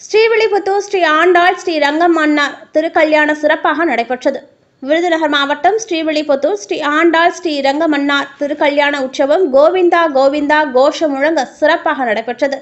ஸ்ரீவில்லிபுத்தூர் ஸ்ரீ ஆண்டாள் ஸ்ரீ ரங்கமன்னார் திருக்கல்யாண சிறப்பாக நடைபெற்றது. விருதுநகர் மாவட்டம் ஸ்ரீவில்லிபுத்தூர் ஸ்ரீ ஆண்டாள் ஸ்ரீ ரங்கமன்னார் திருக்கல்யாண உற்சவம் கோவிந்தா கோவிந்தா கோஷம் முழங்க சிறப்பாக நடைபெற்றது.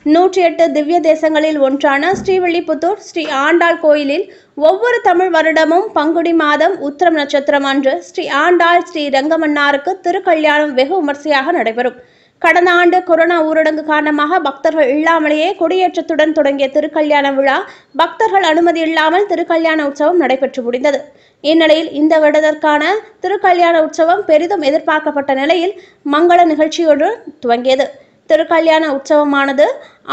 108 திவ்ய தேசங்களில் ஒன்றான ஸ்ரீவில்லிபுத்தூர் ஸ்ரீ ஆண்டாள் கோயிலில் ஒவ்வொரு தமிழ் வருடமும் பங்குனி மாதம் உத்திரம் நட்சத்திரம் அன்று ஸ்ரீ ஆண்டாள் ஸ்ரீ ரங்கமன்னாருக்கு திருக்கல்யாணம் வெகு விமர்சையாக நடைபெறும். கடந்த ஆண்டு கொரோனா ஊரடங்கு காரணமாக பக்தர்கள் இல்லாமலேயே கொடியேற்றத்துடன் தொடங்கிய திருக்கல்யாண விழா பக்தர்கள் அனுமதி இல்லாமல் திருக்கல்யாண உற்சவம் நடைபெற்று முடிந்தது. இந்நிலையில் இந்த வருடத்திற்கான திருக்கல்யாண உற்சவம் பெரிதும் எதிர்பார்க்கப்பட்ட நிலையில் மங்கள நிகழ்ச்சியோடு துவங்கியது. திருக்கல்யாண உற்சவமானது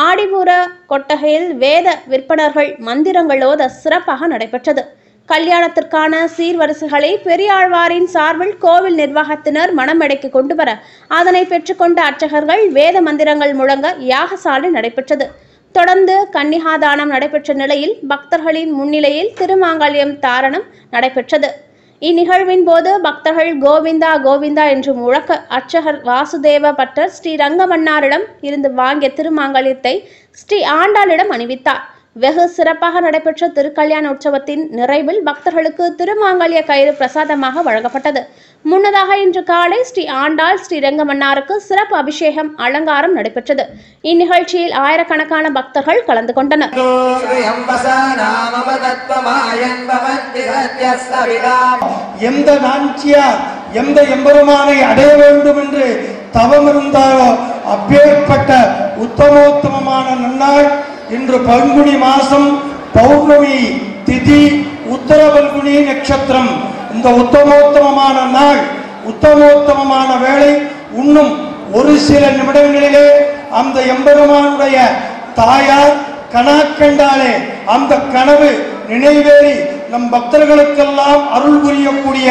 ஆடிபூர கொட்டகையில் வேத விற்பனர்கள் மந்திரங்களோடு சிறப்பாக நடைபெற்றது. கல்யாணத்திற்கான சீர்வரிசைகளை பெரியாழ்வாரின் சார்பில் கோவில் நிர்வாகத்தினர் மணமேடைக்கு கொண்டு வர அதனை பெற்றுக்கொண்ட அர்ச்சகர்கள் வேத மந்திரங்கள் முழங்க யாகசாலை நடைபெற்றது. தொடர்ந்து கன்னிகாதானம் நடைபெற்ற நிலையில் பக்தர்களின் முன்னிலையில் திருமாங்கல்யம் தாரணம் நடைபெற்றது. இந்நிகழ்வின் போது பக்தர்கள் கோவிந்தா கோவிந்தா என்று முழக்க அர்ச்சகர் வாசுதேவ பட்டர் ஸ்ரீ ரங்கமன்னாரிடம் இருந்து வாங்கிய திருமாங்கல்யத்தை ஸ்ரீ ஆண்டாளிடம் அணிவித்தார். வெகு சிறப்பாக நடைபெற்ற திருக்கல்யாண உற்சவத்தின் நிறைவில் பக்தர்களுக்கு திருமாங்கல்ய கயிறு பிரசாதமாக வழங்கப்பட்டது. முன்னதாக இன்று காலை ஸ்ரீ ஆண்டாள் ஸ்ரீ ரங்கமன்னாருக்கு சிறப்பு அபிஷேகம் அலங்காரம் நடைபெற்றது. இந்நிகழ்ச்சியில் ஆயிரக்கணக்கான பக்தர்கள் கலந்து கொண்டனர். எந்த நாச்சியார் எந்த எம்பெருமானை அடைய வேண்டும் என்று தவம் இருந்தாரோ அப்பேற்பட்ட உத்தமோத்தமமான நன்னாள் இன்று பங்குனி மாசம் பௌர்ணமி திதி உத்தர பங்குனி நட்சத்திரம். இந்த உத்தமோத்தமமான நாள் உத்தமோத்தமமான வேளை இன்னும் ஒரு சில நிமிடங்களிலே அந்த எம்பெருமானுடைய தாயார் கனாக்கண்டாலே அந்த கனவு நினைவேறி நம் பக்தர்களுக்கெல்லாம் அருள் புரியக்கூடிய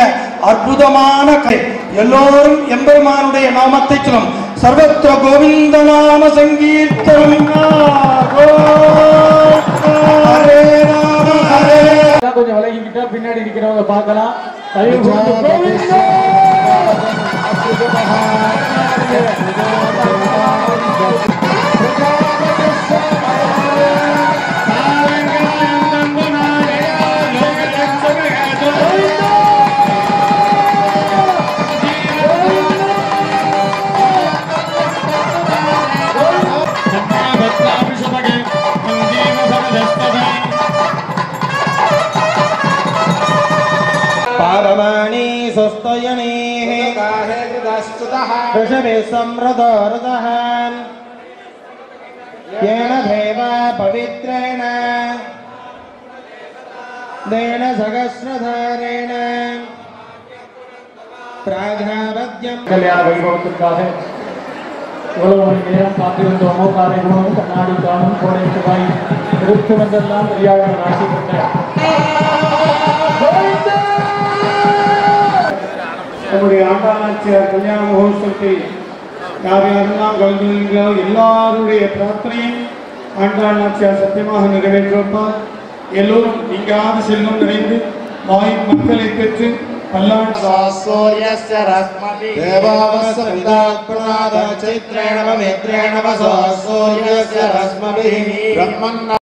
அற்புதமான எல்லோரும் எம்பெருமானுடைய நாமத்தை சொல்லும். சர்வத்திர கோவிந்த நாம சங்கீர்த்தனம். கொஞ்சம் விலகிக்கிட்டா பின்னாடி இருக்கிறவங்க பார்க்கலாம். पारमाणि स्वस्तयने ऋषभे समृद्धोरदः येन देवा पवित्रेण देन सहस्रधारेण प्राधावद्यं கல்யாண வைபவத்திற்காக எவ்வளவு மணி நேரம் காத்திருந்தோமோ காலை உணவும் கண்ணாடி காணும் கோடை சுவாய் எடுத்து வந்தெல்லாம் பெரியாழ்வார் ஆட்சி பெற்றார். நம்முடைய ஆண்டாளாச்சியார் கல்யாண மகோத்சவத்தை யார் யாரெல்லாம் கலந்துகிறீர்களோ எல்லாருடைய பிரார்த்தனையும் ஆண்டாளாச்சியார் சத்தியமாக நிறைவேற்றுவார். எல்லோரும் நீங்காது செல்லும் நிறைந்து வாய் மக்களை பெற்று देवावस्सविदात्मनाद चित्रेण वमित्रेण वसो सूर्यस्य रश्मिभिः ब्रह्मन्